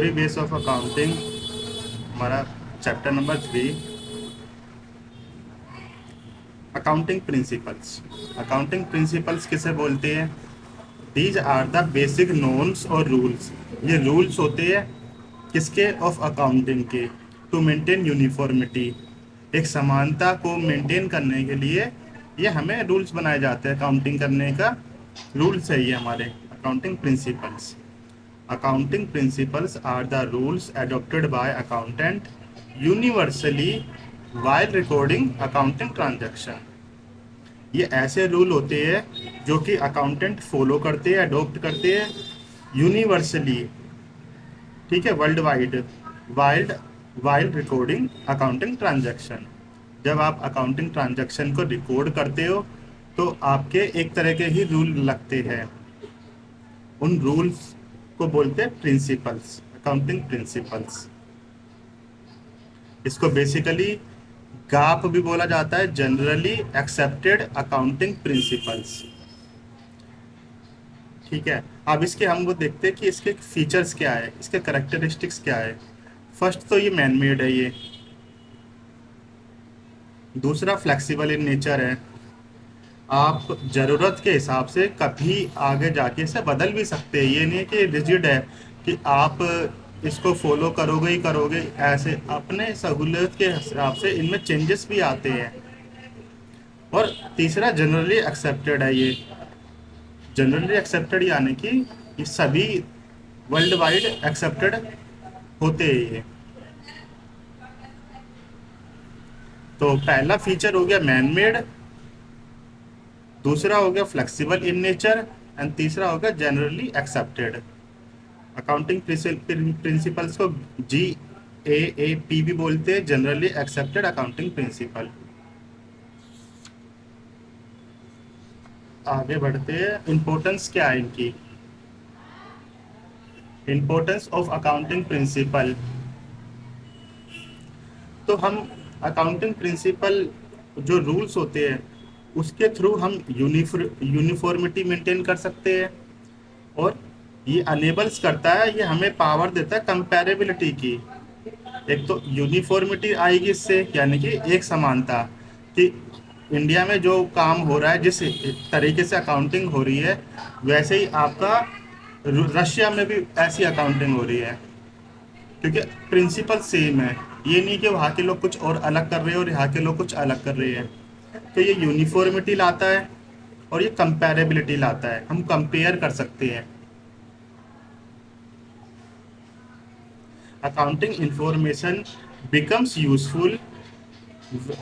Theory base of accounting, हमारा chapter number 3, accounting principles. Accounting principles किसे बोलते हैं? These are the basic norms और रूल्स। ये रूल्स होते हैं किसके? ऑफ अकाउंटिंग के। टू मेंटेन यूनिफॉर्मिटी, एक समानता को मेंटेन करने के लिए ये हमें रूल्स बनाए जाते हैं। अकाउंटिंग करने का रूल्स है ये हमारे accounting principles. Accounting principles are the rules adopted by accountant universally while recording accounting transaction. ये ऐसे रूल होते हैं जो कि अकाउंटेंट फॉलो करते हैं, अडॉप्ट करते हैं यूनिवर्सली, ठीक है, world wide, wild while recording accounting transaction. जब आप अकाउंटिंग ट्रांजैक्शन को रिकॉर्ड करते हो तो आपके एक तरह के ही रूल लगते हैं। उन रूल्स को बोलते हैं प्रिंसिपल्स, अकाउंटिंग प्रिंसिपल्स। इसको बेसिकली गाप भी बोला जाता है, जनरली एक्सेप्टेड अकाउंटिंग प्रिंसिपल्स, ठीक है। अब इसके हम वो देखते हैं कि इसके फीचर्स क्या है, इसके करेक्टरिस्टिक्स क्या है। फर्स्ट तो ये मैन मेड है ये। दूसरा फ्लेक्सिबल इन नेचर है, आप ज़रूरत के हिसाब से कभी आगे जाके इसे बदल भी सकते हैं। ये नहीं है कि रिजिड है कि आप इसको फॉलो करोगे ही करोगे, ऐसे अपने सहूलियत के हिसाब से इनमें चेंजेस भी आते हैं। और तीसरा जनरली एक्सेप्टेड है ये। जनरली एक्सेप्टेड यानी कि ये सभी वर्ल्ड वाइड एक्सेप्टेड होते हैं ये। तो पहला फीचर हो गया मैन मेड, दूसरा हो गया फ्लेक्सिबल इन नेचर, एंड तीसरा हो गया जनरली एक्सेप्टेड। अकाउंटिंग प्रिंसिपल्स को GAAP भी बोलते हैं, जनरली एक्सेप्टेड अकाउंटिंग प्रिंसिपल। आगे बढ़ते हैं, इंपॉर्टेंस क्या है इनकी। Importance of accounting principle. तो हम अकाउंटिंग प्रिंसिपल जो रूल्स होते हैं उसके थ्रू हम यूनिफॉर्मिटी मेंटेन कर सकते हैं, और ये अनेबल्स करता है, ये हमें पावर देता है कंपैरेबिलिटी की। एक तो यूनिफॉर्मिटी आएगी इससे, यानी कि एक समानता, कि इंडिया में जो काम हो रहा है, जिस तरीके से अकाउंटिंग हो रही है, वैसे ही आपका रशिया में भी ऐसी अकाउंटिंग हो रही है, क्योंकि प्रिंसिपल सेम है। ये नहीं कि वहाँ के लोग कुछ और अलग कर रहे हैं और यहाँ के लोग कुछ अलग कर रहे हैं। तो ये यूनिफॉर्मिटी लाता है और ये कंपैरेबिलिटी लाता है, हम कंपेयर कर सकते हैं। Accounting information becomes useful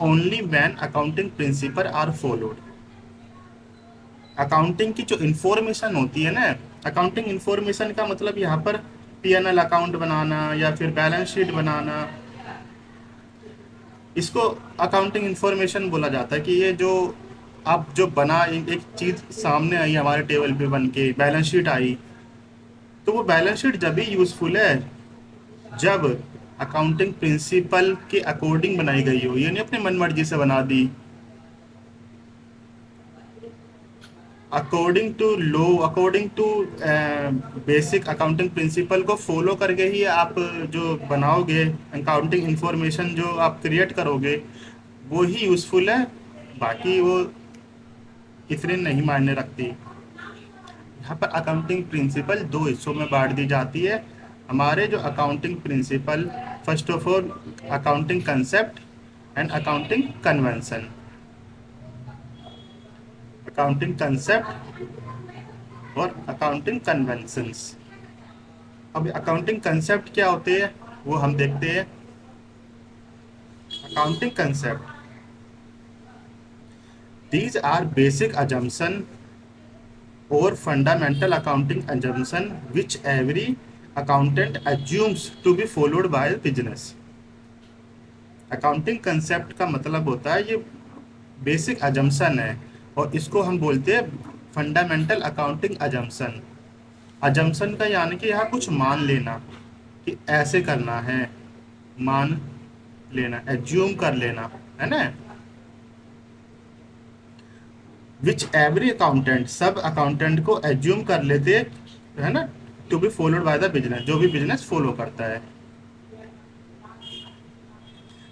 only when accounting principle are followed. Accounting की जो इंफॉर्मेशन होती है ना, अकाउंटिंग इंफॉर्मेशन का मतलब यहाँ पर P&L अकाउंट बनाना या फिर बैलेंस शीट बनाना, इसको अकाउंटिंग इंफॉर्मेशन बोला जाता है। कि ये जो आप जो बना, एक चीज़ सामने आई हमारे टेबल पे बन के, बैलेंस शीट आई, तो वो बैलेंस शीट जब भी यूज़फुल है जब अकाउंटिंग प्रिंसिपल के अकॉर्डिंग बनाई गई हो, ये नहीं अपने मन मर्जी से बना दी। According to law, according to basic accounting principle को फॉलो करके ही आप जो बनाओगे, अकाउंटिंग इंफॉर्मेशन जो आप क्रिएट करोगे, वो ही यूज़फुल है, बाकी वो इतने नहीं मायने रखती। यहाँ पर अकाउंटिंग प्रिंसिपल दो हिस्सों में बांट दी जाती है। हमारे जो accounting principle, first of all accounting concept and accounting convention. Accounting concept और अकाउंटिंग कन्वेंशंस। अब अकाउंटिंग कंसेप्ट क्या होते हैं वो हम देखते हैं। Accounting concept, these are basic assumption और fundamental accounting assumption which every accountant assumes to be followed by business। Accounting concept का मतलब होता है ये बेसिक अजम्पशन है, और इसको हम बोलते हैं फंडामेंटल अकाउंटिंग अजम्पशन। अजम्पशन का यानी कि यहाँ कुछ मान लेना कि ऐसे करना है, मान लेना, एज्यूम कर लेना, है ना। विच एवरी अकाउंटेंट, सब अकाउंटेंट को एज्यूम कर लेते हैं, है ना, to be followed by the business, जो भी बिजनेस फॉलो करता है।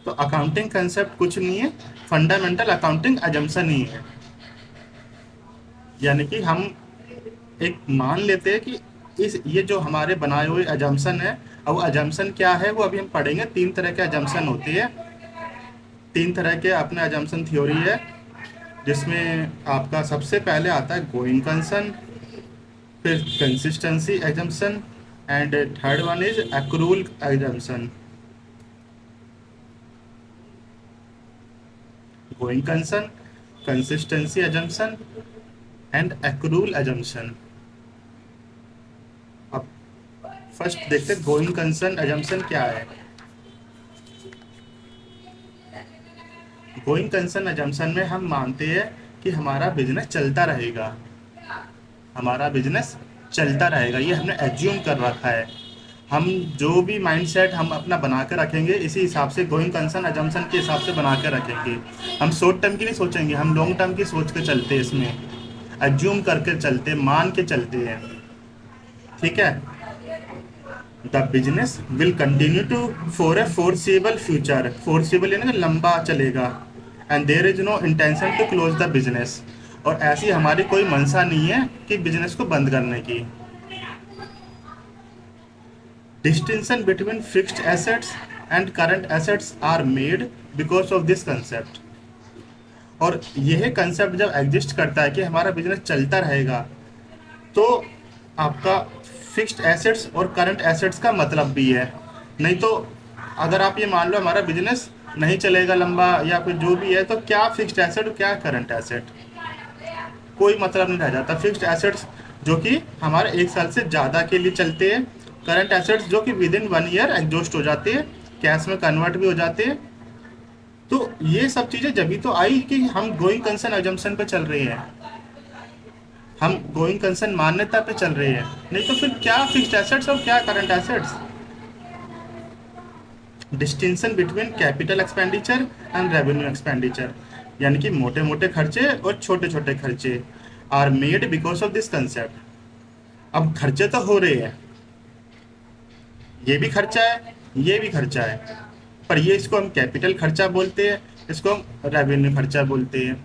तो अकाउंटिंग कंसेप्ट कुछ नहीं है, फंडामेंटल अकाउंटिंग अजम्पशन ही है। यानी कि हम एक मान लेते हैं कि इस ये जो हमारे बनाए हुए अजम्पशन है, अब वो अजम्पशन क्या है वो अभी हम पढ़ेंगे। तीन तरह के अजम्पशन होते हैं, तीन तरह के अपने अजम्पशन थ्योरी है, जिसमें आपका सबसे पहले आता है गोइंग कंसर्न, फिर consistency assumption, and third one is accrual assumption. Going concern, consistency assumption and accrual assumption. अब फर्स्ट देखते हैं गोइंग कंसर्न एजम्पशन क्या है। गोइंग कंसर्न एजम्पशन में हम मानते हैं कि हमारा बिजनेस चलता रहेगा, हमारा बिजनेस चलता रहेगा, ये हमने एज्यूम कर रखा है। हम जो भी माइंडसेट हम अपना बना कर रखेंगे, इसी हिसाब से गोइंग कंसर्न एजम्पशन के हिसाब से बना कर रखेंगे। हम शॉर्ट टर्म की नहीं सोचेंगे, हम लॉन्ग टर्म की सोच के चलते हैं, इसमें एज्यूम करके चलते, मान के चलते हैं। ठीक है, the business will continue to for a foreseeable future, foreseeable यानी कि लंबा चलेगा, and there is no intention to close the business, और ऐसी हमारी कोई मंशा नहीं है कि बिजनेस को बंद करने की। Distinction between fixed assets and current assets are made because of this concept. और यह कंसेप्ट जब एग्जिस्ट करता है कि हमारा बिजनेस चलता रहेगा, तो आपका फिक्स्ड एसेट्स और करंट एसेट्स का मतलब भी है। नहीं तो अगर आप ये मान लो हमारा बिजनेस नहीं चलेगा लंबा या फिर जो भी है, तो क्या फिक्स्ड एसेट और क्या करंट एसेट, कोई मतलब नहीं रह जाता। फिक्स्ड एसेट्स जो कि हमारे एक साल से ज़्यादा के लिए चलते हैं, करंट एसेट्स जो कि विद इन 1 ईयर एग्जॉस्ट हो जाते हैं, कैश में कन्वर्ट भी हो जाते हैं। तो ये सब चीज़ें जब तो आई कि हम गोइंग कंसर्न एजम्पशन पे चल रहे हैं, हम गोइंग कंसर्न मान्यता पे चल रहे हैं। नहीं तो फिर क्या फिक्स्ड एसेट्स और क्या current assets. Distinction between capital expenditure and revenue expenditure, यानी कि मोटे मोटे खर्चे और छोटे छोटे खर्चे are made because of this concept. अब खर्चे तो हो रहे हैं, ये भी खर्चा है, ये भी खर्चा है, पर ये इसको हम कैपिटल खर्चा बोलते हैं, इसको हम रेवेन्यू खर्चा बोलते हैं।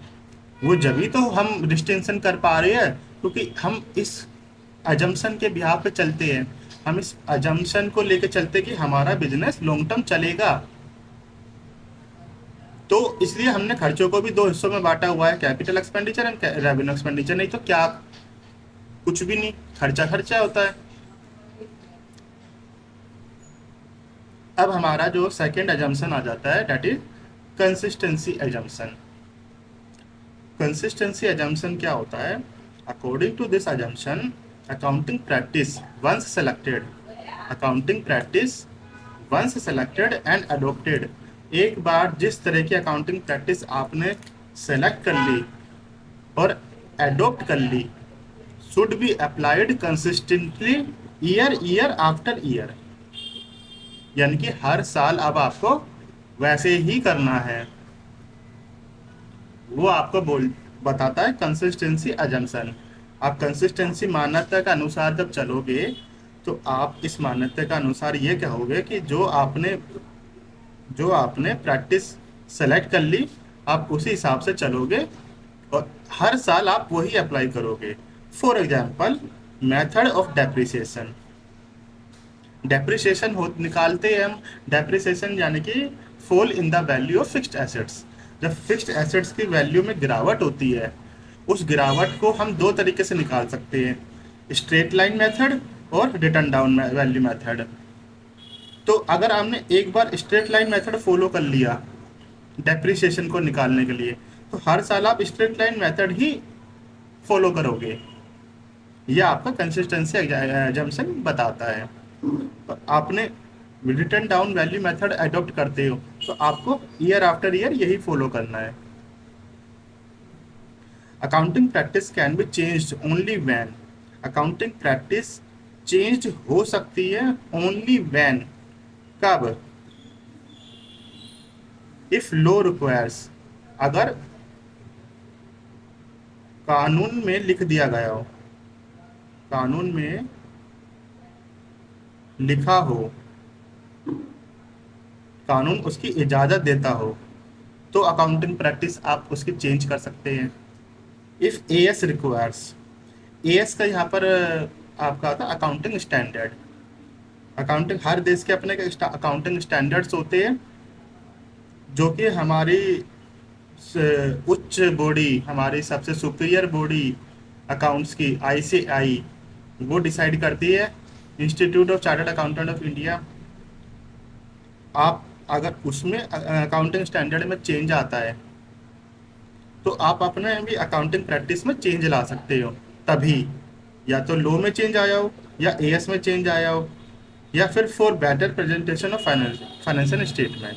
वो जब ही तो हम डिस्टिंक्शन कर पा रहे हैं क्योंकि हम इस अजम्पशन के बिहार पे चलते हैं, हम इस अजम्पशन को लेकर चलते हैं कि हमारा बिजनेस लॉन्ग टर्म चलेगा। तो इसलिए हमने खर्चों को भी दो हिस्सों में बांटा हुआ है, capital expenditure and revenue expenditure. नहीं तो क्या, कुछ भी नहीं, खर्चा खर्चा होता है। अब हमारा जो सेकंड अजम्पशन आ जाता है, that is consistency assumption. Consistency assumption क्या होता है? According to this assumption, accounting practice once selected, accounting practice once selected and adopted, एक बार जिस तरह की अकाउंटिंग प्रैक्टिस आपने सेलेक्ट कर ली और एडोप्ट कर ली, should be applied consistently year year after year, यानी कि हर साल अब आपको वैसे ही करना है। वो आपको बताता है कंसिस्टेंसी अजम्पशन। आप कंसिस्टेंसी मान्यता के अनुसार जब चलोगे, तो आप इस मान्यता के अनुसार ये कहोगे कि जो आपने प्रैक्टिस सेलेक्ट कर ली, आप उसी हिसाब से चलोगे और हर साल आप वही अप्लाई करोगे। For example, method of depreciation. Depreciation हो निकालते हैं हम, डेप्रिसिएशन यानी कि fall in the value of fixed assets. जब फिक्स्ड एसेट्स की वैल्यू में गिरावट होती है, उस गिरावट को हम दो तरीके से निकाल सकते हैं, स्ट्रेट लाइन मेथड और रिटर्न डाउन वैल्यू मेथड। तो अगर आपने एक बार स्ट्रेट लाइन मेथड फॉलो कर लिया डेप्रिसिएशन को निकालने के लिए, तो हर साल आप स्ट्रेट लाइन मेथड ही फॉलो करोगे। यह आपका कंसिस्टेंसी एजम्पशन बताता है। तो आपने return down value method adopt करते हो, तो आपको ईयर आफ्टर ईयर यही फॉलो करना है। Accounting practice can be changed only when, accounting practice change हो सकती है ओनली व्हेन, कब? इफ लॉ रिक्वायर्स, अगर कानून में लिख दिया गया हो, कानून में लिखा हो, कानून उसकी इजाज़त देता हो, तो अकाउंटिंग प्रैक्टिस आप उसकी चेंज कर सकते हैं। इफ़ एएस रिक्वायर्स, एएस का यहाँ पर आपका आता है अकाउंटिंग स्टैंडर्ड। अकाउंटिंग हर देश के अपने अकाउंटिंग स्टैंडर्ड्स होते हैं, जो कि हमारी उच्च बॉडी, हमारी सबसे सुपीरियर बॉडी अकाउंट्स की आईसीआई, वो डिसाइड करती है। Institute of Chartered Accountant of India, आप अगर उसमें अकाउंटिंग स्टैंडर्ड में चेंज आता है तो आप अपने भी अकाउंटिंग प्रैक्टिस में चेंज ला सकते हो। तभी या तो लॉ में चेंज आया हो, या एएस में चेंज आया हो, या फिर for better presentation of financial statement,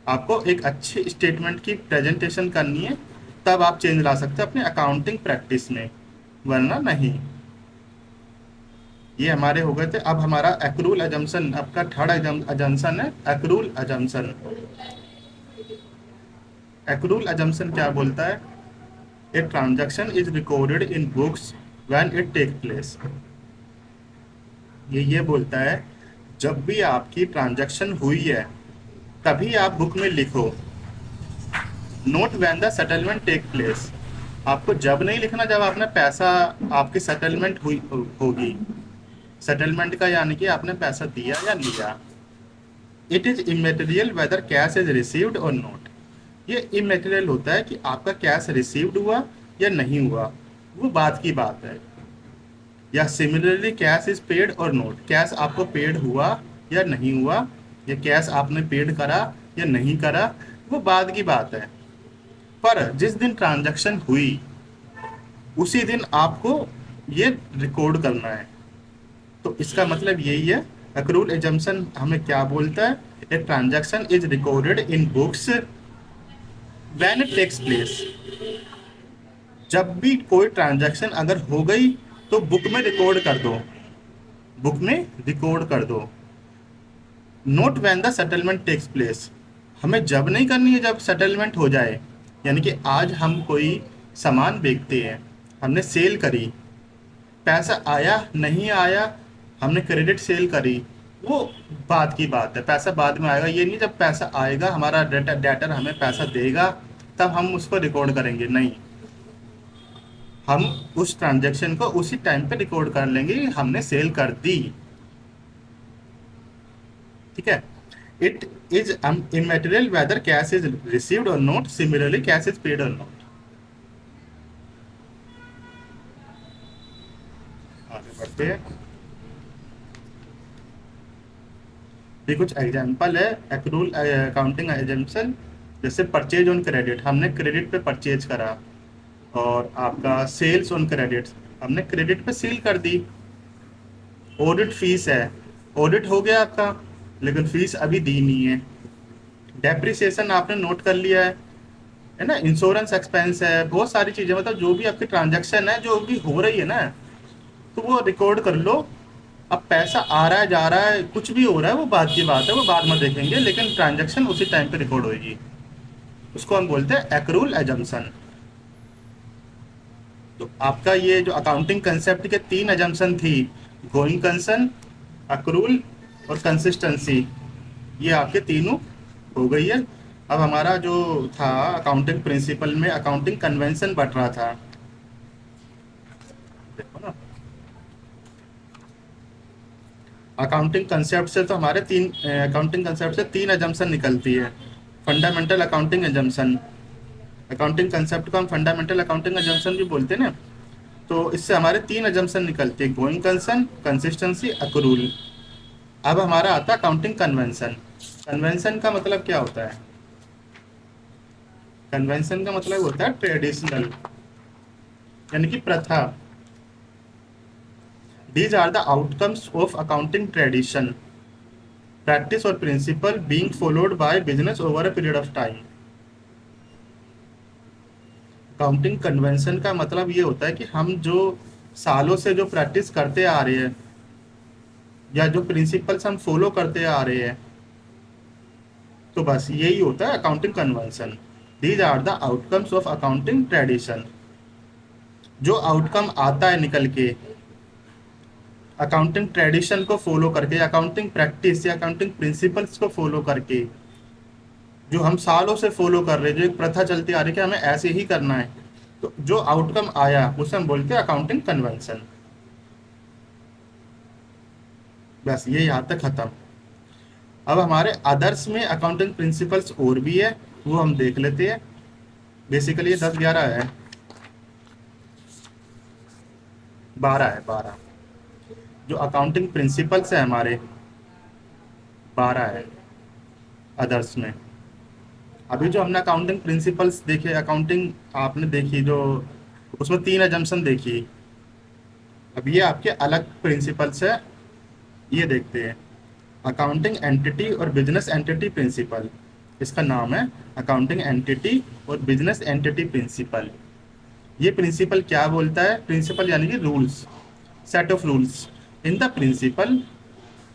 आपको एक अच्छी स्टेटमेंट की प्रेजेंटेशन करनी है, तब आप चेंज ला सकते हैं अपने अकाउंटिंग प्रैक्टिस में, वरना नहीं। ये हमारे हो गए थे। अब हमारा एक्रूल अजम्पशन, आपका थर्ड अजम्पशन है एक्रूल अजम्पशन। एक्रूल अजम्पशन क्या बोलता है? A transaction is recorded in books when it take place. ये बोलता है जब भी आपकी ट्रांजैक्शन हुई है तभी आप बुक में लिखो। Not when the settlement take place, आपको जब नहीं लिखना जब आपने पैसा, आपकी सेटलमेंट हुई होगी। सेटलमेंट का यानी कि आपने पैसा दिया या लिया। It is immaterial whether cash is received और नॉट। ये इमेटेरियल होता है कि आपका कैश रिसीव्ड हुआ या नहीं हुआ, वो बात की बात है। या सिमिलरली कैश इज पेड और नॉट, कैश आपको पेड हुआ या नहीं हुआ, या कैश आपने पेड करा या नहीं करा, वो बाद की बात है। पर जिस दिन ट्रांजैक्शन हुई उसी दिन आपको ये रिकॉर्ड करना है। तो इसका मतलब यही है। एक्रूल एजम्पशन हमें क्या बोलता है? A transaction is recorded in books when it takes place. जब भी कोई ट्रांजैक्शन अगर हो गई तो बुक में रिकॉर्ड कर दो, बुक में रिकॉर्ड कर दो। Not when the settlement takes place, हमें जब नहीं करनी है जब सेटलमेंट हो जाए। यानी कि आज हम कोई सामान बेचते हैं, हमने सेल करी, पैसा आया नहीं आया, हमने क्रेडिट सेल करी, वो बात की बात है, पैसा बाद में आएगा। ये नहीं जब पैसा आएगा हमारा डेटर हमें पैसा देगा तब हम उसको रिकॉर्ड करेंगे, नहीं। हम उस ट्रांजैक्शन को उसी टाइम पे रिकॉर्ड कर लेंगे, हमने सेल कर दी। ठीक है। It is immaterial whether cash is received और not, similarly cash is paid और नॉट। आगे बढ़ते हैं। ये कुछ एग्जांपल है एक्रूल अकाउंटिंग एजम्पशन। जैसे परचेज ऑन क्रेडिट, हमने क्रेडिट पे परचेज करा, और आपका सेल्स ऑन क्रेडिट, हमने क्रेडिट पे सेल कर दी। ऑडिट फीस है, ऑडिट हो गया आपका लेकिन फीस अभी दी नहीं है। डेप्रिसिएशन आपने नोट कर लिया है ना। इंश्योरेंस एक्सपेंस है, बहुत सारी चीज़ें, मतलब जो भी आपकी ट्रांजैक्शन है जो भी हो रही है ना, तो वो रिकॉर्ड कर लो। अब पैसा आ रहा है जा रहा है कुछ भी हो रहा है वो बात की बात है, वो बाद में देखेंगे, लेकिन ट्रांजैक्शन उसी टाइम पे रिकॉर्ड होगी। उसको हम बोलते हैं एक्रूल एजम्पशन। तो आपका ये जो अकाउंटिंग कंसेप्ट के 3 एजम्पशन थी, गोइंग कंसर्न, एक्रूल और कंसिस्टेंसी, ये आपके तीनों हो गई है। अब हमारा जो था अकाउंटिंग प्रिंसिपल में अकाउंटिंग कन्वेंशन बट रहा था, देखो ना। अकाउंटिंग कंसेप्ट से तो हमारे अकाउंटिंग कंसेप्ट से 3 एजम्पशन निकलती है। Fundamental accounting assumption, accounting concept को हम फंडामेंटल अकाउंटिंग एजम्पशन भी बोलते हैं ना। तो इससे हमारे 3 एजम्पशन निकलती है, गोइंग कंसर्न, कंसिस्टेंसी, एक्रूल। अब हमारा आता है अकाउंटिंग कन्वेंशन। कन्वेंशन का मतलब क्या होता है? कन्वेंशन का मतलब होता है ट्रेडिशनल, यानी कि प्रथा। These are the outcomes of accounting tradition, practice or principle being followed by business over a period of time. Accounting convention का मतलब ये होता है कि हम जो सालों से जो प्रैक्टिस करते आ रहे हैं या जो प्रिंसिपल्स हम फॉलो करते आ रहे हैं, तो बस यही होता है accounting convention. These are the outcomes of accounting tradition. जो आउटकम आता है निकल के अकाउंटिंग ट्रेडिशन को फॉलो करके, अकाउंटिंग प्रैक्टिस या अकाउंटिंग प्रिंसिपल्स को फॉलो करके, जो हम सालों से फॉलो कर रहे हैं, जो एक प्रथा चलती आ रही है कि हमें ऐसे ही करना है, तो जो आउटकम आया उसे हम बोलते हैं अकाउंटिंग कन्वेंशन। बस ये यहाँ तक खत्म। अब हमारे अदर्स में अकाउंटिंग प्रिंसिपल्स और भी है, वो हम देख लेते हैं। बेसिकली ये 10-11 है, 12 है, 12 जो अकाउंटिंग प्रिंसिपल्स है हमारे, 12 है अदर्स में। अभी जो हमने अकाउंटिंग प्रिंसिपल्स देखे, अकाउंटिंग आपने देखी जो, उसमें 3 एजम्पशन देखी। अब ये आपके अलग प्रिंसिपल्स है, ये देखते हैं। अकाउंटिंग एंटिटी और बिजनेस एंटिटी प्रिंसिपल, इसका नाम है अकाउंटिंग एंटिटी और बिजनेस एंटिटी प्रिंसिपल। ये प्रिंसिपल क्या बोलता है? प्रिंसिपल यानी कि rules, set of rules. In the principle,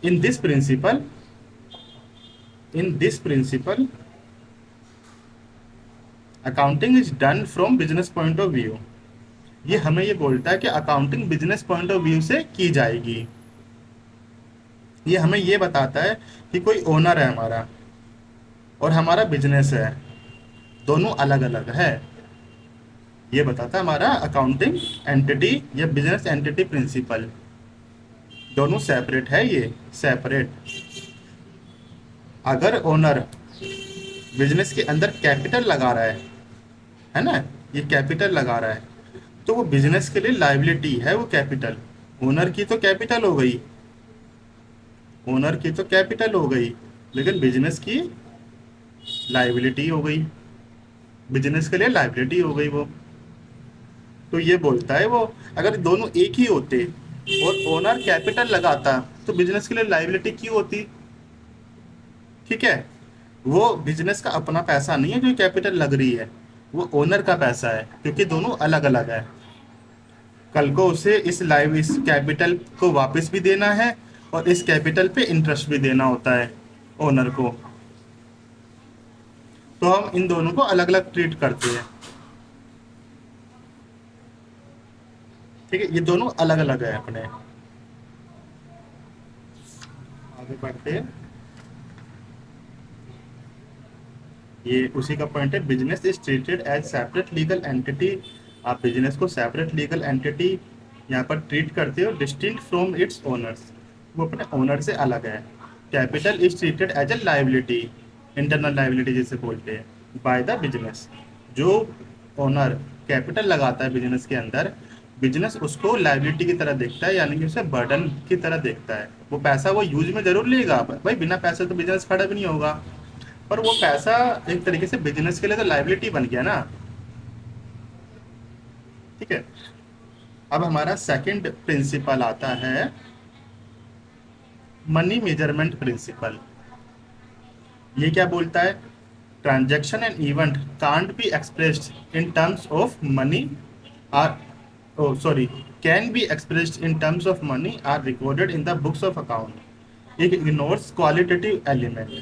in this principle, in this principle accounting is done from business point of view. ये हमें ये बोलता है कि accounting business point of view से की जाएगी। ये हमें ये बताता है कि कोई ओनर है हमारा और हमारा बिजनेस है, दोनों अलग अलग है। ये बताता है हमारा अकाउंटिंग एंटिटी या बिजनेस एंटिटी प्रिंसिपल, दोनों सेपरेट है, ये सेपरेट। अगर ओनर बिजनेस के अंदर कैपिटल लगा रहा है ना, ये कैपिटल लगा रहा है, तो वो बिजनेस के लिए लायबिलिटी है। वो कैपिटल ओनर की तो कैपिटल हो गई, ओनर की तो कैपिटल हो गई, लेकिन बिजनेस की लायबिलिटी हो गई, बिजनेस के लिए लायबिलिटी हो गई वो। तो ये बोलता है वो, अगर दोनों एक ही होते और ओनर कैपिटल लगाता तो बिजनेस के लिए लायबिलिटी क्यों होती? ठीक है, वो बिजनेस का अपना पैसा नहीं है जो कैपिटल लग रही है, वो ओनर का पैसा है, क्योंकि दोनों अलग अलग है। कल को उसे इस कैपिटल को वापस भी देना है और इस कैपिटल पे इंटरेस्ट भी देना होता है ओनर को। तो हम इन दोनों को अलग अलग ट्रीट करते हैं। ठीक है, ये दोनों अलग अलग है अपने। आगे बढ़ते हैं, ये उसी का पॉइंट है। Business is treated as separate legal entity. आप बिजनेस को सेपरेट लीगल एंटिटी यहाँ पर ट्रीट करते हो, डिस्टिंक्ट फ्रॉम इट्स ओनर्स, वो अपने ओनर से अलग है। Capital is treated as a liability, internal liability जिसे बोलते हैं, बाय द बिजनेस। जो ओनर कैपिटल लगाता है बिजनेस के अंदर, बिजनेस उसको लाइबिलिटी की तरह देखता है, यानी कि उसे बर्डन की तरह देखता है। वो पैसा वो यूज में जरूर लेगा भाई, बिना पैसे तो बिजनेस खड़ा भी नहीं होगा, पर वो पैसा एक तरीके से बिजनेस के लिए तो लाइबिलिटी बन गया ना। ठीक है, अब हमारा सेकंड प्रिंसिपल आता है मनी मेजरमेंट प्रिंसिपल। ये क्या बोलता है? Transaction and event can't be expressed in terms of money are, oh sorry, can be expressed in terms of money are recorded in the books of account. एक ignores qualitative element।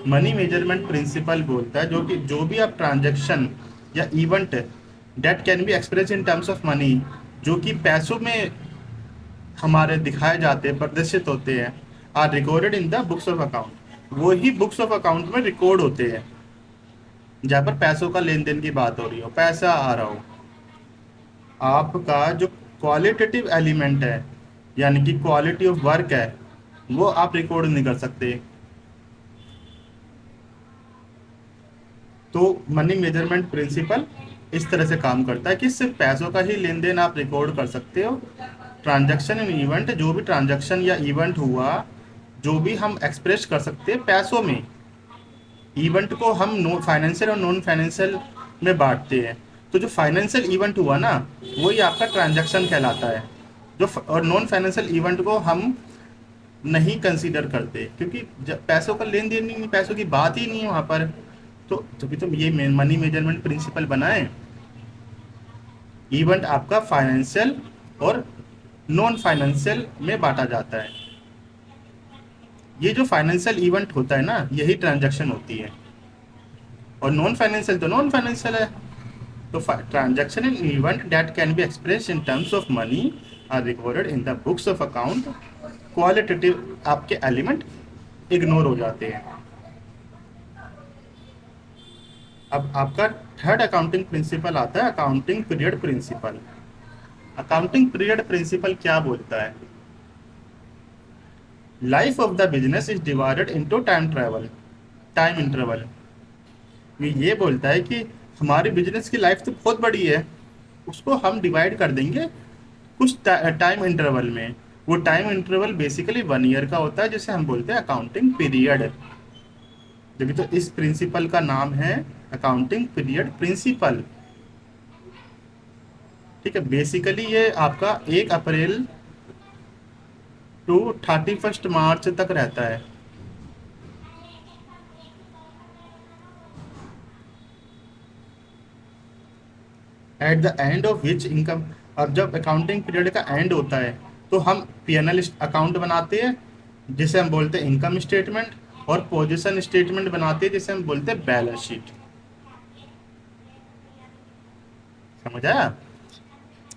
Money measurement principle बोलता है जो कि जो भी आप transaction या event that can be express in terms of money, जो कि पैसों में हमारे दिखाए जाते हैं, प्रदर्शित होते हैं, are recorded in the books of account, वो ही बुक्स ऑफ अकाउंट में रिकॉर्ड होते हैं। जहाँ पर पैसों का लेन देन की बात हो रही हो, पैसा आ रहा हो, आपका जो क्वालिटेटिव एलिमेंट है यानी कि क्वालिटी ऑफ वर्क है, वो आप रिकॉर्ड नहीं कर सकते। तो मनी मेजरमेंट प्रिंसिपल इस तरह से काम करता है कि सिर्फ पैसों का ही लेन देन आप रिकॉर्ड कर सकते हो। ट्रांजैक्शन इन इवेंट, जो भी ट्रांजैक्शन या इवेंट हुआ, जो भी हम एक्सप्रेस कर सकते हैं पैसों में। इवेंट को हम फाइनेंशियल और नॉन फाइनेंशियल में बांटते हैं। तो जो फाइनेंशियल इवेंट हुआ ना, वही आपका ट्रांजैक्शन कहलाता है। और नॉन फाइनेंशियल इवेंट को हम नहीं कंसीडर करते, क्योंकि पैसों का लेन देन नहीं, पैसों की बात ही नहीं है वहाँ पर। तो तभी तो ये मनी मेजरमेंट प्रिंसिपल बनाए। इवेंट आपका फाइनेंशियल और नॉन फाइनेंशियल में बांटा जाता है। ये जो फाइनेंशियल इवेंट होता है ना, यही ट्रांजैक्शन होती है, और नॉन फाइनेंशियल तो नॉन फाइनेंशियल है। तो transaction in event that can be express in terms of money are recorded in the books of account, qualitative आपके एलिमेंट इग्नोर हो जाते हैं। अब आपका थर्ड अकाउंटिंग प्रिंसिपल आता है accounting period principle. Accounting period principle क्या बोलता है? Life of the business is divided into time interval. ये बोलता है कि हमारी बिजनेस की लाइफ तो बहुत बड़ी है, उसको हम डिवाइड कर देंगे कुछ टाइम इंटरवल में। वो टाइम इंटरवल बेसिकली 1 ईयर का होता है, जिसे हम बोलते हैं अकाउंटिंग पीरियड। जब तो इस प्रिंसिपल का नाम है अकाउंटिंग पीरियड प्रिंसिपल। ठीक है, बेसिकली ये आपका 1 अप्रैल टू 31 मार्च तक रहता है। At the end of which income, अब जब अकाउंटिंग पीरियड का एंड होता है तो हम P&L अकाउंट बनाते हैं जिसे हम बोलते हैं इनकम स्टेटमेंट, और पोजीशन स्टेटमेंट बनाते हैं जिसे हम बोलते हैं बैलेंस शीट। समझ आया?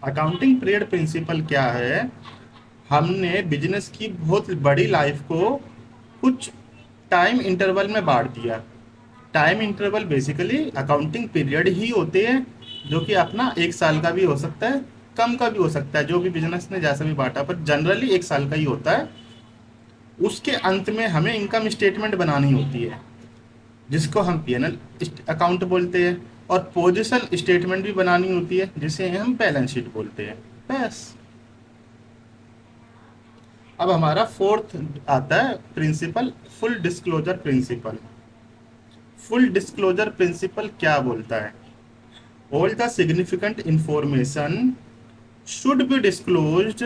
अकाउंटिंग पीरियड प्रिंसिपल क्या है? हमने बिजनेस की बहुत बड़ी लाइफ को कुछ टाइम इंटरवल में बांट दिया। Time interval basically accounting period ही होते हैं, जो कि अपना 1 साल का भी हो सकता है, कम का भी हो सकता है, जो भी बिजनेस ने जैसा भी बांटा, पर जनरली 1 साल का ही होता है। उसके अंत में हमें इनकम स्टेटमेंट बनानी होती है, जिसको हम P&L अकाउंट बोलते हैं, और पोजीशन स्टेटमेंट भी बनानी होती है, जिसे हम बैलेंस शीट बोलते हैं। बस। अब हमारा फोर्थ आता है principle, full disclosure principle. Full disclosure principle क्या बोलता है? All the significant information should be disclosed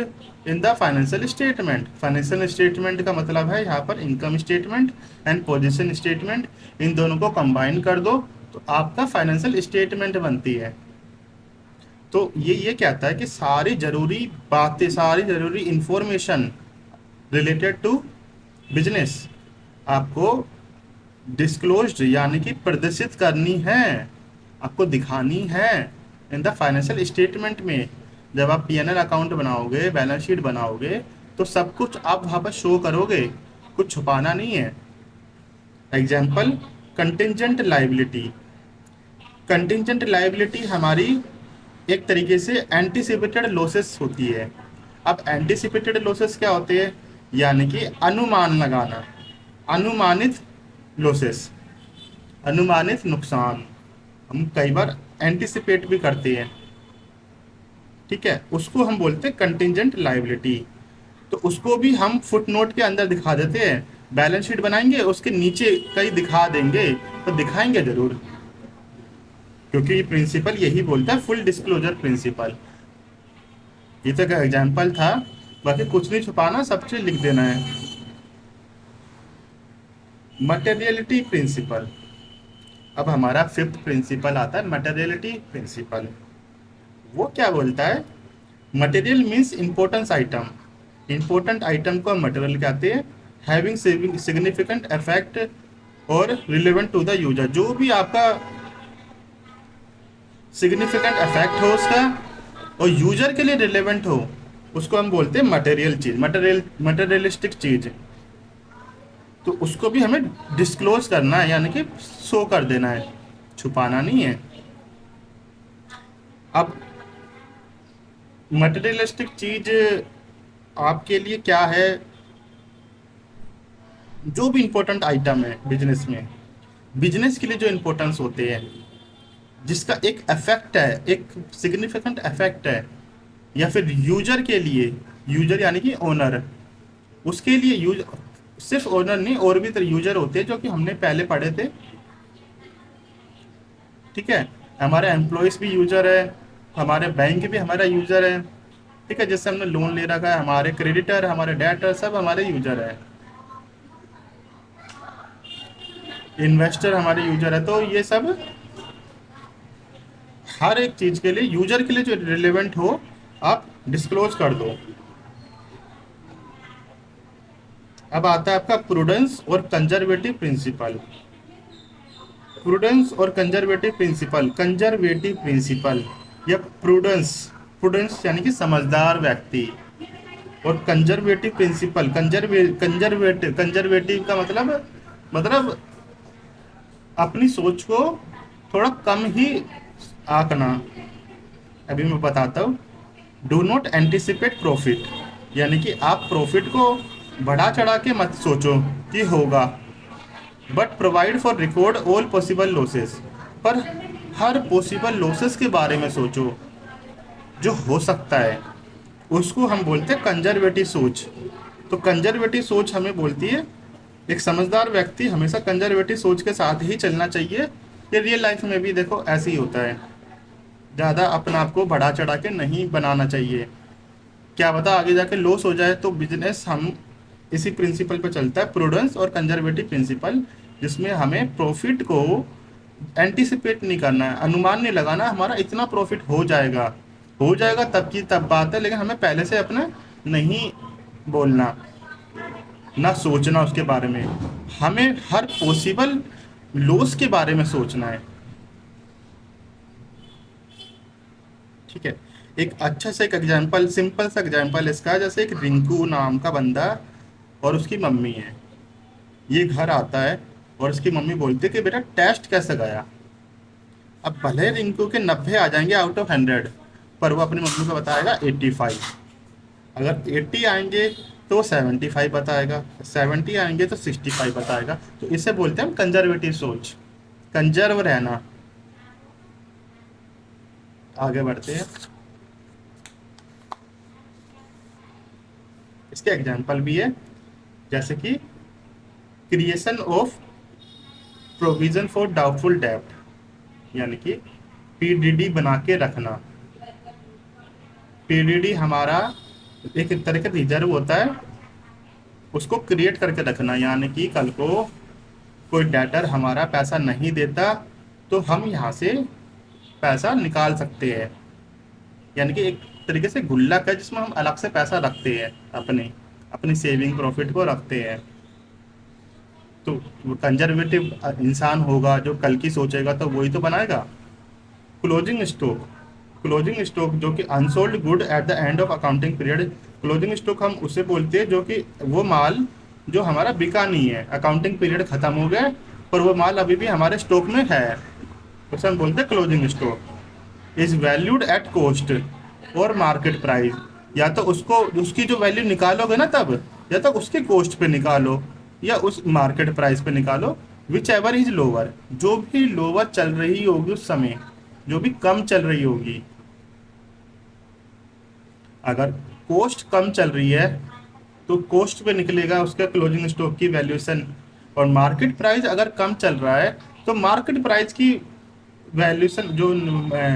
in the financial statement. Financial statement का मतलब है यहाँ पर income statement and position statement, इन दोनों को कंबाइन कर दो तो आपका फाइनेंशियल स्टेटमेंट बनती है। तो ये कहता है कि सारी जरूरी बातें, सारी जरूरी इंफॉर्मेशन रिलेटेड टू बिजनेस आपको डिस्क्लोज्ड यानी कि प्रदर्शित करनी है, आपको दिखानी है इन द फाइनेंशियल स्टेटमेंट में। जब आप P&L अकाउंट बनाओगे, बैलेंस शीट बनाओगे, तो सब कुछ आप वहाँ पर शो करोगे, कुछ छुपाना नहीं है। Example, contingent liability. Contingent liability हमारी एक तरीके से एंटीसिपेटेड लॉसेस होती है। अब एंटीसिपेटेड लॉसेस क्या होते हैं? यानी कि अनुमान लगाना, अनुमानित लॉसेस, अनुमानित नुकसान हम कई बार एंटीसिपेट भी करते हैं। ठीक है, उसको हम बोलते हैं कंटिंजेंट लायबिलिटी। तो उसको भी हम फुटनोट के अंदर दिखा देते हैं। बैलेंस शीट बनाएंगे, उसके नीचे कहीं दिखा देंगे, तो दिखाएंगे जरूर, क्योंकि ये प्रिंसिपल यही बोलता है, फुल डिस्क्लोजर प्रिंसिपल। ये तो एक एग्जाम्पल था, बाकी कुछ नहीं छुपाना, सब चीज लिख देना है। Materiality principle. अब हमारा 5th प्रिंसिपल आता है मटेरियलिटी प्रिंसिपल। वो क्या बोलता है? Material means importance item. Important item को मटेरियल कहते हैं। हैविंग सिग्निफिकेंट इफेक्ट और रिलेवेंट टू द यूजर। जो भी आपका सिग्निफिकेंट इफेक्ट हो उसका और यूजर के लिए रिलेवेंट हो, उसको हम बोलते हैं मटेरियल चीज, मटेरियलिस्टिक चीज। तो उसको भी हमें डिस्क्लोज करना है, यानी कि शो कर देना है, छुपाना नहीं है। अब मटेरियलिस्टिक चीज आपके लिए क्या है? जो भी इंपॉर्टेंट आइटम है बिजनेस में, बिजनेस के लिए जो इंपॉर्टेंस होते हैं, जिसका एक इफेक्ट है, एक सिग्निफिकेंट इफेक्ट है, या फिर यूजर के लिए, यूजर यानी कि ओनर, उसके लिए यूजर, सिर्फ ओनर नहीं और भी तो यूजर होते हैं, जो कि हमने पहले पढ़े थे। ठीक है, हमारे एम्प्लॉयज भी यूजर है, हमारे बैंक भी हमारा यूजर है। ठीक है, जैसे हमने लोन ले रखा है, हमारे क्रेडिटर, हमारे डेटर सब हमारे यूजर है, इन्वेस्टर हमारे यूजर है। तो ये सब हर एक चीज के लिए, यूजर के लिए जो रिलेवेंट हो, आप डिस्क्लोज कर दो। अब आता है आपका प्रूडेंस और कंजर्वेटिव प्रिंसिपल। प्रूडेंस और कंजर्वेटिव प्रिंसिपल, कंजर्वेटिव प्रिंसिपल या प्रूडेंस प्रूडेंस यानी कि समझदार व्यक्ति, और कंजर्वेटिव प्रिंसिपल, कंजर्वेटिव का मतलब अपनी सोच को थोड़ा कम ही आंकना। अभी मैं बताता हूँ। डू नॉट एंटिसिपेट प्रॉफिट, यानी कि आप प्रॉफिट को बढ़ा चढ़ा के मत सोचो कि होगा, but provide for record all possible losses, पर हर पॉसिबल लॉसेस के बारे में सोचो जो हो सकता है। उसको हम बोलते हैं कंजर्वेटिव सोच। तो कंजर्वेटिव सोच हमें बोलती है एक समझदार व्यक्ति हमेशा कंजर्वेटिव सोच के साथ ही चलना चाहिए। ये रियल लाइफ में भी देखो ऐसे ही होता है, ज़्यादा अपने आप को बढ़ा चढ़ा के नहीं बनाना चाहिए। क्या पता आगे जाके लॉस हो जाए। तो बिजनेस हम इसी प्रिंसिपल पे चलता है, प्रूडेंस और कंजर्वेटिव प्रिंसिपल, जिसमें हमें प्रॉफिट को एंटिसिपेट नहीं करना है, अनुमान नहीं लगाना हमारा इतना प्रॉफिट हो जाएगा तब की तब बात है, लेकिन हमें पहले से अपने नहीं बोलना, ना सोचना उसके बारे में। हमें हर पॉसिबल लॉस के बारे में सोचना है। ठीक है। एक अच्छा सा एक एग्जांपल, सिंपल सा एग्जांपल इसका, जैसे एक रिंकू नाम का बंदा और उसकी मम्मी है। ये घर आता है और उसकी मम्मी बोलती है कि बेटा टेस्ट कैसे गया। अब भले रिंकू के 90 आ जाएंगे आउट ऑफ 100, पर वो अपनी मम्मी को बताएगा 85। अगर 80 आएंगे तो वो 75 बताएगा, 70 आएंगे तो 65 बताएगा। तो इसे बोलते हैं हम कंजर्वेटिव सोच, कंजर्व रहना। आगे बढ़ते हैं। इसके एग्जाम्पल भी है, जैसे कि creation of provision for doubtful डेब्ट, यानी कि पीडीडी बना के रखना। पीडीडी हमारा एक तरह का रिजर्व होता है, उसको क्रिएट करके रखना, यानी कि कल को कोई डेटर हमारा पैसा नहीं देता तो हम यहाँ से पैसा निकाल सकते हैं। यानी कि एक तरीके से गुल्लक है जिसमें हम अलग से पैसा रखते हैं, अपने अपनी सेविंग प्रॉफिट को रखते हैं। तो कंजर्वेटिव इंसान होगा जो कल की सोचेगा तो वही तो बनाएगा। क्लोजिंग स्टॉक, क्लोजिंग स्टॉक जो कि unsold good at the end of accounting period. Closing stock हम उसे बोलते हैं जो कि वो माल जो हमारा बिका नहीं है, अकाउंटिंग पीरियड खत्म हो गया पर वो माल अभी भी हमारे स्टॉक में है, उसे हम बोलते हैं closing stock. Is valued at cost और मार्केट प्राइस, या तो उसको उसकी जो वैल्यू निकालोगे ना तब, या तो उसके कॉस्ट पे निकालो या उस मार्केट प्राइस पे निकालो, विच एवर इज लोअर, जो भी लोअर चल रही होगी उस समय, जो भी कम चल रही होगी। अगर कॉस्ट कम चल रही है तो कॉस्ट पे निकलेगा उसका क्लोजिंग स्टॉक की वैल्यूएशन, और मार्केट प्राइस अगर कम चल रहा है तो मार्केट प्राइस की वैल्यूएशन, जो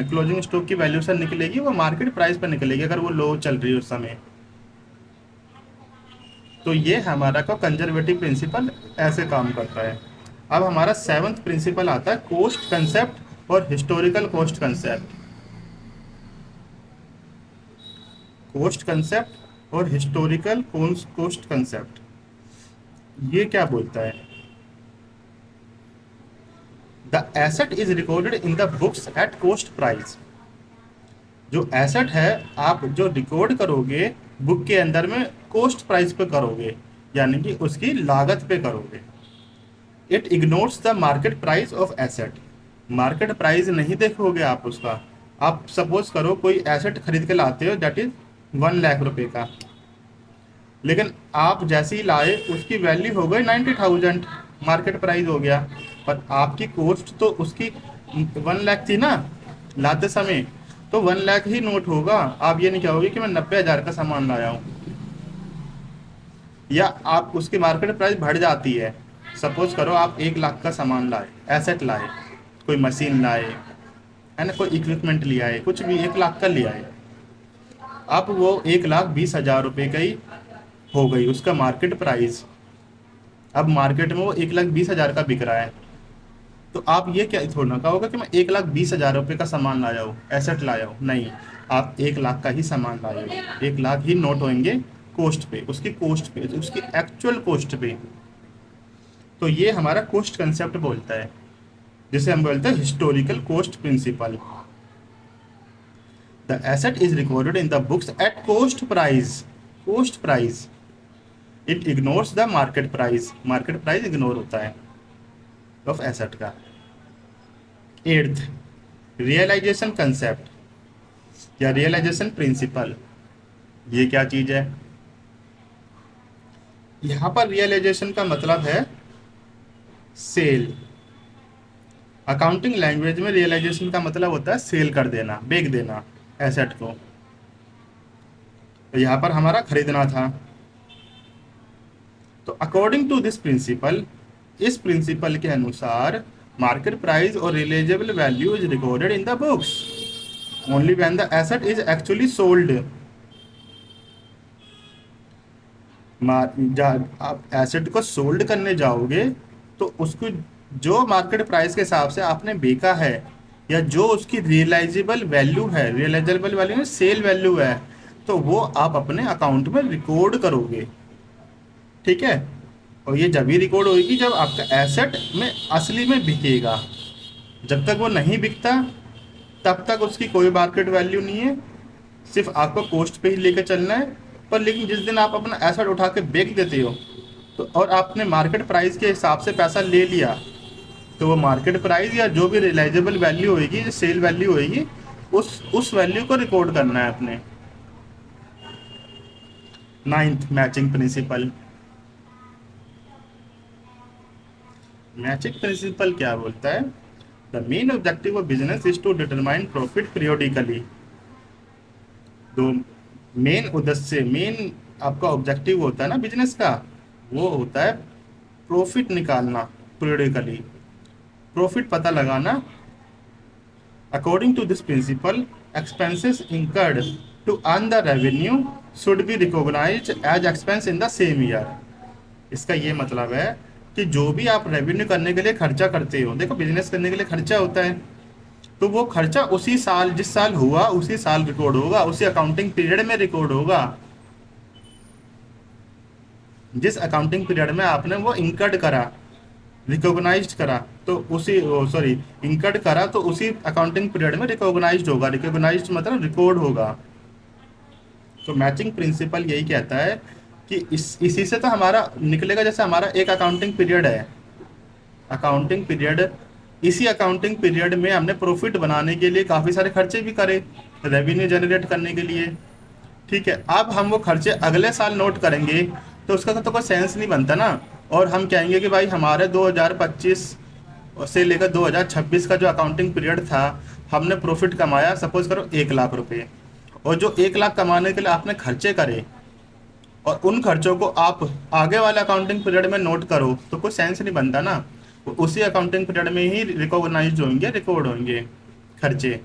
क्लोजिंग स्टॉक की वैल्यूएशन निकलेगी वो मार्केट प्राइस पर निकलेगी अगर वो लो चल रही है उस समय। तो ये हमारा का कंजर्वेटिव प्रिंसिपल ऐसे काम करता है। अब हमारा 7th प्रिंसिपल आता है कॉस्ट कंसेप्ट और historical cost concept. Cost concept और हिस्टोरिकल कॉस्ट कंसेप्ट ये क्या बोलता है? The asset is recorded in the books at cost price. जो एसेट है आप जो रिकॉर्ड करोगे बुक के अंदर में कॉस्ट प्राइस पे करोगे, यानी कि उसकी लागत पे करोगे। It ignores the market price of asset. Market price नहीं देखोगे आप उसका। आप सपोज करो कोई एसेट खरीद के लाते हो दैट इज 1 लाख रुपए का, लेकिन आप जैसे ही लाए उसकी वैल्यू हो गई 90,000, मार्केट प्राइस हो गया, पर आपकी कॉस्ट तो उसकी 1 लाख थी ना लाते समय, तो 1 लाख ही नोट होगा। आप ये नहीं कहोगे कि मैं 90,000 का सामान लाया हूँ। या आप उसकी मार्केट प्राइस बढ़ जाती है। सपोज करो आप 1 लाख का सामान लाए, एसेट लाए, कोई मशीन लाए, है ना, कोई इक्विपमेंट लिया है, कुछ भी 1 लाख का लिया है। अब वो 1,20,000 रुपये का ही हो गई उसका मार्केट प्राइस। अब मार्केट में वो 1,20,000 का बिक रहा है, तो आप ये क्या थोड़ा ना कहोगे कि मैं 1,20,000 रुपये का सामान लाया हूँ, एसेट लाया हूँ। नहीं, आप 1 लाख का ही सामान लाए हो। 1 लाख ही नोट होंगे कॉस्ट पे, उसकी कॉस्ट पे, उसकी एक्चुअल कॉस्ट पे। तो ये हमारा कॉस्ट कंसेप्ट बोलता है, जिसे हम बोलते हैं historical cost principle. The the asset is recorded in the books at cost price. Cost price, it ignores the market price. Market price ignore होता है ऑफ एसेट का। एट्थ, रियलाइजेशन कंसेप्ट या रियलाइजेशन प्रिंसिपल। ये क्या चीज है? यहां पर रियलाइजेशन का मतलब है सेल। अकाउंटिंग लैंग्वेज में रियलाइजेशन का मतलब होता है सेल कर देना, बेच देना एसेट को। तो यहाँ पर हमारा खरीदना था। तो अकॉर्डिंग टू दिस प्रिंसिपल, इस प्रिंसिपल के अनुसार मार्केट प्राइस और realisable value is recorded in the books only when the asset is actually sold. आप एसेट को सोल्ड करने जाओगे तो उसको जो मार्केट प्राइस के हिसाब से आपने बेचा है या जो उसकी रियलाइजेबल वैल्यू है, रियलाइजेबल वैल्यू में सेल वैल्यू है, तो वो आप अपने अकाउंट में रिकॉर्ड करोगे। ठीक है? और ये जब ही रिकॉर्ड होगी जब आपका एसेट में असली में बिकेगा। जब तक वो नहीं बिकता तब तक उसकी कोई मार्केट वैल्यू नहीं है, सिर्फ आपको कॉस्ट पे ही लेके चलना है। पर लेकिन जिस दिन आप अपना एसेट उठा के बेच देते हो तो और आपने मार्केट प्राइस के हिसाब से पैसा ले लिया, तो वो मार्केट प्राइस या जो भी रियलाइजेबल वैल्यू होगी, जो सेल वैल्यू होगी, उस वैल्यू को रिकॉर्ड करना है अपने। Ninth, matching principle. Matching principle क्या बोलता है? The main objective of business is to determine profit periodically. दो मेन उद्देश्य, मेन आपका ऑब्जेक्टिव होता है ना बिजनेस का, वो होता है प्रॉफिट निकालना पीरियोडिकली, प्रॉफिट पता लगाना। According to this principle, expenses incurred to earn the revenue should be recognised as expense in the same year. इसका ये मतलब है कि जो भी आप रेवेन्यू करने के लिए खर्चा करते हो, देखो बिजनेस करने के लिए खर्चा होता है, तो वो खर्चा उसी साल, जिस साल हुआ उसी साल रिकॉर्ड होगा, उसी अकाउंटिंग पीरियड में रिकॉर्ड होगा। जिस अकाउंटिंग पीरियड में आपने वो इंकर्ड करा, रिकॉग्नाइज्ड करा, तो उसी इंकर्ड करा तो उसी अकाउंटिंग पीरियड में रिकॉग्नाइज्ड होगा। रिकॉग्नाइज्ड मतलब रिकॉर्ड होगा। तो मैचिंग प्रिंसिपल यही कहता है कि इसी से तो हमारा निकलेगा। जैसे हमारा एक अकाउंटिंग पीरियड है, अकाउंटिंग पीरियड, इसी अकाउंटिंग पीरियड में हमने प्रॉफिट बनाने के लिए काफ़ी सारे खर्चे भी करे, रेवेन्यू जनरेट करने के लिए। ठीक है, अब हम वो खर्चे अगले साल नोट करेंगे तो उसका तो कोई सेंस नहीं बनता ना। और हम कहेंगे कि भाई हमारे 2025 से लेकर 2026 का जो अकाउंटिंग पीरियड था, हमने प्रॉफिट कमाया सपोज करो 1 लाख रुपए, और जो 1 लाख कमाने के लिए आपने खर्चे करे और उन खर्चों को आप आगे वाले अकाउंटिंग पीरियड में नोट करो, तो कोई सेंस नहीं बनता ना। वो उसी अकाउंटिंग पीरियड में ही रिकॉग्नाइज होंगे, रिकॉर्ड होंगे खर्चे।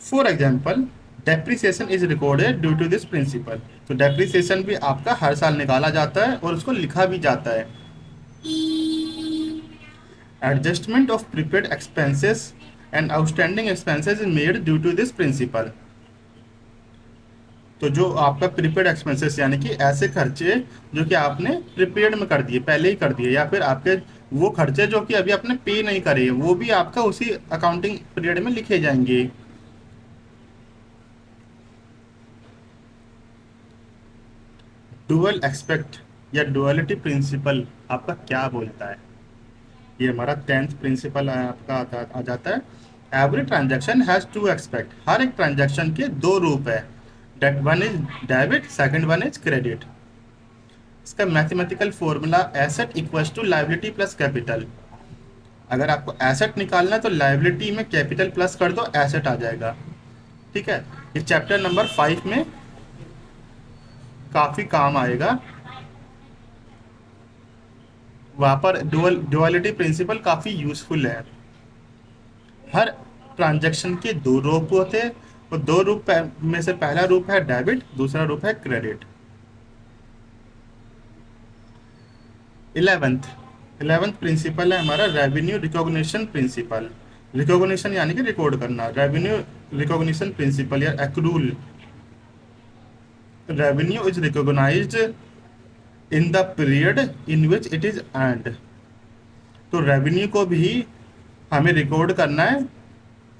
For example, depreciation is recorded due to this principle. तो डेप्रिसिएशन भी आपका हर साल निकाला जाता है और उसको लिखा भी जाता है। Adjustment of prepaid expenses and outstanding expenses is made due to this principle. तो जो आपका प्रीपेड एक्सपेंसेस यानी कि ऐसे खर्चे जो कि आपने प्रीपेड में कर दिए, पहले ही कर दिए, या फिर आपके वो खर्चे जो कि अभी आपने पे नहीं करे, वो भी आपका उसी अकाउंटिंग पीरियड में लिखे जाएंगे। डुअल एक्सपेक्ट या डुअलिटी प्रिंसिपल आपका क्या बोलता है? ये हमारा 10th प्रिंसिपल आपका आ जाता है। Every transaction has to expect. हर एक ट्रांजैक्शन के दो रूप है, debt one is debit, second one is credit. इसका mathematical formula asset equals to liability plus capital. अगर आपको एसेट निकालना है तो लायबिलिटी में कैपिटल प्लस कर दो, एसेट आ जाएगा। ठीक है, इस चैप्टर नंबर 5 में काफी काम आएगा। वहां पर डुअलिटी प्रिंसिपल काफी यूजफुल है। हर ट्रांजैक्शन के दो रूप होते हैं, और दो रूप में से पहला रूप है डेबिट, दूसरा रूप है क्रेडिट। 11th प्रिंसिपल है हमारा रेवेन्यू रिकॉग्निशन प्रिंसिपल। रिकॉग्निशन यानी कि रिकॉर्ड करना, रेवेन्यू रिकॉग्निशन प्रिंसिपल या accrual. Revenue is recognised in the period in which it is earned. तो रेवेन्यू को भी हमें रिकॉर्ड करना है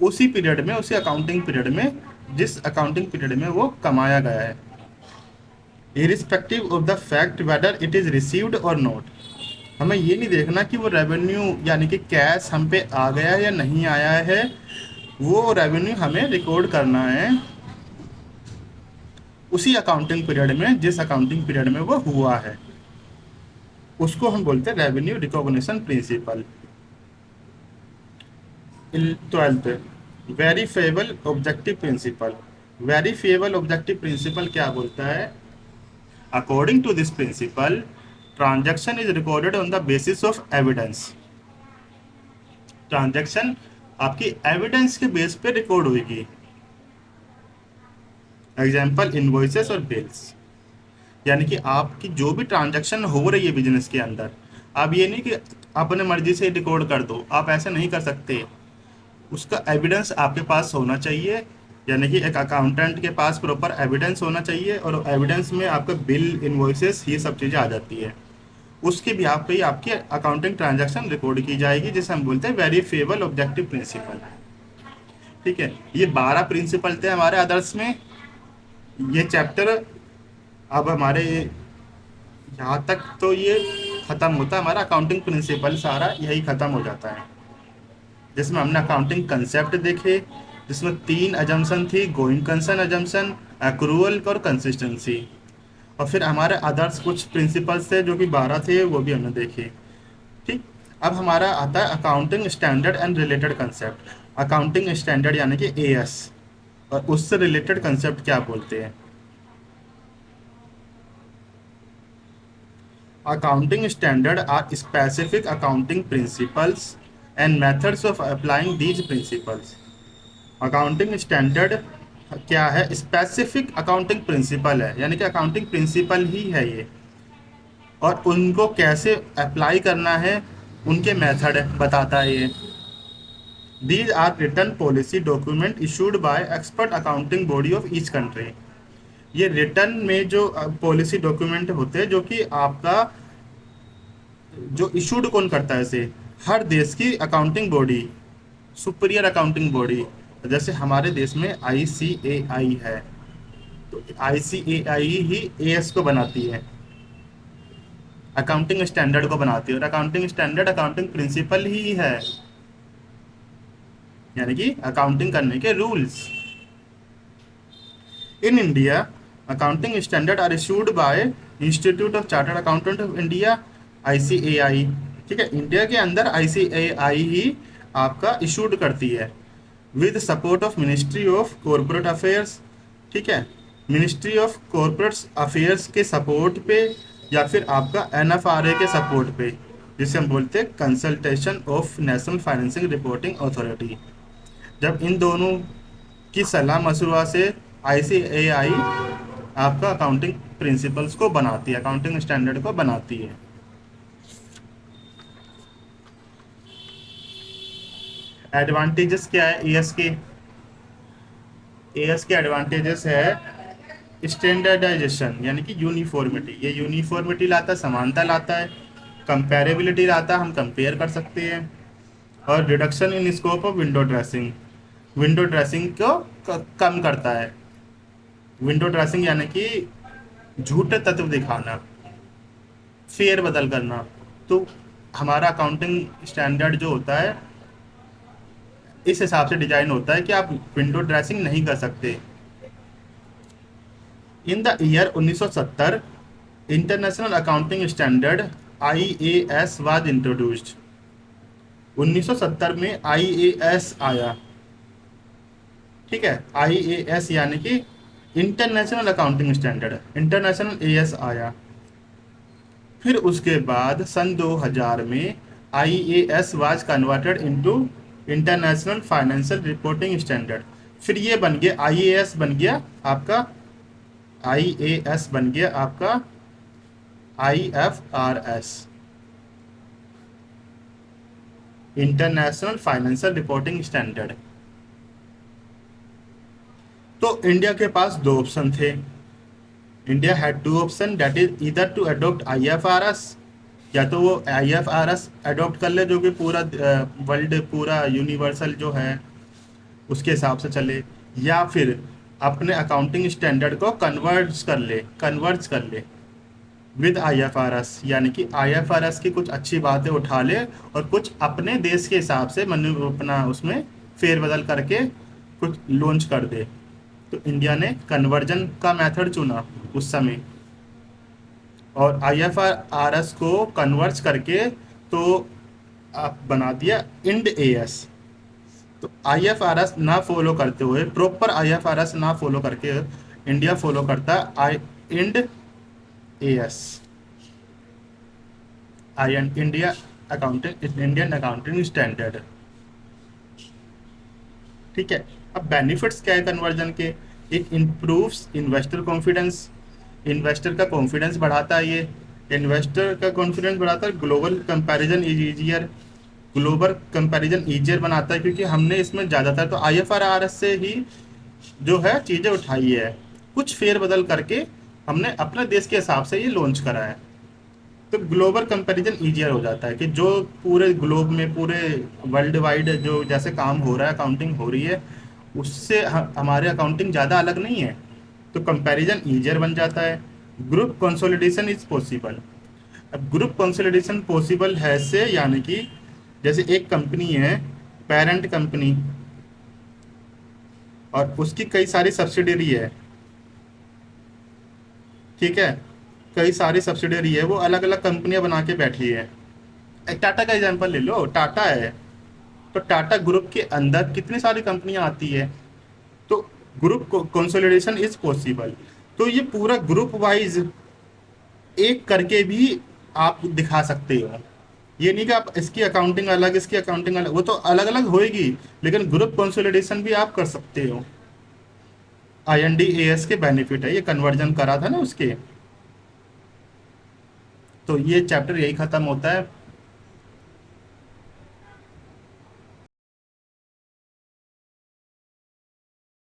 उसी पीरियड में, उसी अकाउंटिंग पीरियड में, जिस अकाउंटिंग पीरियड में वो कमाया गया है, irrespective of the fact whether it is received और नॉट। हमें ये नहीं देखना कि वो रेवेन्यू यानी कि कैश हम पे आ गया है या नहीं आया है, वो रेवेन्यू हमें रिकॉर्ड करना है उसी अकाउंटिंग पीरियड में जिस अकाउंटिंग पीरियड में वो हुआ है। उसको हम बोलते हैं revenue recognition principle. 12th, verifiable objective principle. Verifiable objective principle क्या बोलता है? According to this principle, transaction is recorded on the basis of evidence. Transaction आपकी एविडेंस के बेस पे रिकॉर्ड होगी। एग्जाम्पल इनवॉइसेस और बिल्स। यानी कि आपकी जो भी ट्रांजैक्शन हो रही है बिजनेस के अंदर, आप ये नहीं कि अपने मर्जी से रिकॉर्ड कर दो, आप ऐसा नहीं कर सकते। उसका एविडेंस आपके पास होना चाहिए, यानी कि एक अकाउंटेंट के पास प्रॉपर एविडेंस होना चाहिए, और एविडेंस में आपका बिल, इनवॉइसेस, ये सब चीज़ें आ जाती है। उसके बिहाफ पे ही आपकी अकाउंटिंग ट्रांजैक्शन रिकॉर्ड की जाएगी, जिसे हम बोलते हैं वेरीफेबल ऑब्जेक्टिव प्रिंसिपल। ठीक है, ये 12 प्रिंसिपल थे हमारे आदर्श में। ये चैप्टर अब हमारे यहाँ तक तो ये ख़त्म होता है, हमारा अकाउंटिंग प्रिंसिपल सारा यही ख़त्म हो जाता है, जिसमें हमने अकाउंटिंग कंसेप्ट देखे, जिसमें 3 अजम्पशन थी, गोइंग कंसर्न अजम्पशन, एक्रूअल और कंसिस्टेंसी। और फिर हमारे अदर्स कुछ प्रिंसिपल्स थे जो कि 12 थे, वो भी हमने देखे। ठीक, अब हमारा आता है accounting standard and related concept. Accounting standard यानी कि एएस, और उससे रिलेटेड कंसेप्ट क्या बोलते हैं? Accounting standard are specific accounting principles and methods of applying these principles. Accounting standard क्या है? स्पेसिफिक अकाउंटिंग प्रिंसिपल है, यानी कि अकाउंटिंग प्रिंसिपल ही है ये, और उनको कैसे अप्लाई करना है उनके मेथड बताता है ये। These are written policy document issued by expert accounting body of each country. ये रिटर्न में जो पॉलिसी डॉक्यूमेंट होते हैं, जो कि आपका जो इशूड कौन करता है इसे? हर देश की accounting body, superior accounting body. जैसे हमारे देश में ICAI है, तो ICAI ही एएस को बनाती है, अकाउंटिंग स्टैंडर्ड को बनाती है, और अकाउंटिंग स्टैंडर्ड अकाउंटिंग प्रिंसिपल ही है, यानी कि अकाउंटिंग करने के rules. In India, accounting standard are issued by Institute of Chartered Accountant of India, ICAI। ठीक है, इंडिया के अंदर ICAI ही आपका इशूड करती है, with support of ministry of corporate affairs. ठीक है, मिनिस्ट्री ऑफ कॉरपोरेट अफेयर्स के सपोर्ट पे, या फिर आपका NFRA के सपोर्ट पे, जिसे हम बोलते हैं consultation of national financing reporting authority. जब इन दोनों की सलाह मशवरा से ICAI आपका अकाउंटिंग प्रिंसिपल्स को बनाती है, अकाउंटिंग स्टैंडर्ड को बनाती है। एडवांटेजेस क्या है एएस के? एएस के एडवांटेजेस है स्टैंडर्डाइजेशन, यानी कि यूनिफॉर्मिटी। ये यूनिफॉर्मिटी लाता है, समानता लाता है, कंपेरेबिलिटी लाता है, हम कंपेयर कर सकते हैं, और reduction in scope of window dressing. Window dressing को कम करता है। विंडो ड्रेसिंग यानी कि झूठे तत्व दिखाना, फेर बदल करना। तो हमारा अकाउंटिंग स्टैंडर्ड जो होता है इस हिसाब से डिजाइन होता है कि आप विंडो ड्रेसिंग नहीं कर सकते। In the year 1970 international accounting standard IAS was introduced. 1970 में IAS आया। ठीक है, IAS यानी कि international accounting standard, international AS आया। फिर उसके बाद सन 2000 में IAS was converted into international financial reporting standard. फिर ये बन गया IAS, बन गया आपका IAS, बन गया आपका IFRS, international financial reporting standard. तो इंडिया के पास 2 ऑप्शन थे। India had 2 option, that is either to adopt IFRS, या तो वो IFRS अडॉप्ट कर ले, जो कि पूरा वर्ल्ड, पूरा यूनिवर्सल जो है उसके हिसाब से चले, या फिर अपने अकाउंटिंग स्टैंडर्ड को कन्वर्ज कर ले विद आईएफआरएस, यानी कि आईएफआरएस की कुछ अच्छी बातें उठा ले और कुछ अपने देश के हिसाब से मनु अपना उसमें फेरबदल करके कुछ लॉन्च कर दे। तो इंडिया ने कन्वर्जन का मेथड चुना उस समय, और आईएफआरएस को कन्वर्ज करके तो आप बना दिया इंड एएस। तो आईएफआरएस ना फॉलो करते हुए, प्रॉपर आईएफआरएस ना फॉलो करके इंडिया फॉलो करता I Ind AS, I N Indian accounting standard. ठीक है। अब बेनिफिट्स क्या है कन्वर्जन के? It improves investor confidence, investor का कॉन्फिडेंस बढ़ाता है ये, इन्वेस्टर का कॉन्फिडेंस बढ़ाता है, ग्लोबल कंपैरिजन ईजियर बनाता है, क्योंकि हमने इसमें ज़्यादातर तो आईएफआरएस से ही जो है चीज़ें उठाई है, कुछ फेरबदल करके हमने अपने देश के हिसाब से ये लॉन्च करा है। तो ग्लोबल कंपैरिजन ईजियर हो जाता है कि जो पूरे ग्लोब में, पूरे वर्ल्ड वाइड जो जैसे काम हो रहा है, अकाउंटिंग हो रही है, उससे हमारे अकाउंटिंग ज़्यादा अलग नहीं है, तो कंपैरिजन ईजियर बन जाता है। Group consolidation is possible. अब ग्रुप कंसोलिडेशन पॉसिबल है से, यानी कि जैसे एक कंपनी है, पेरेंट कंपनी, और उसकी कई सारी सब्सिडरी है, ठीक है, कई सारी सब्सिडरी है, वो अलग अलग कंपनियां बना के बैठी है। एक टाटा का एग्जांपल ले लो, टाटा है, तो टाटा ग्रुप के अंदर कितनी सारी कंपनियां आती है, तो ग्रुप कंसोलिडेशन इज पॉसिबल। तो ये पूरा ग्रुप वाइज एक करके भी आप दिखा सकते हो, ये नहीं कि आप इसकी अकाउंटिंग अलग, इसकी अकाउंटिंग अलग, वो तो अलग अलग होएगी, लेकिन ग्रुप कंसोलिडेशन भी आप कर सकते हो। आईएनडीएएस के बेनिफिट है, ये कन्वर्जन करा था ना उसके। तो ये चैप्टर यही खत्म होता है।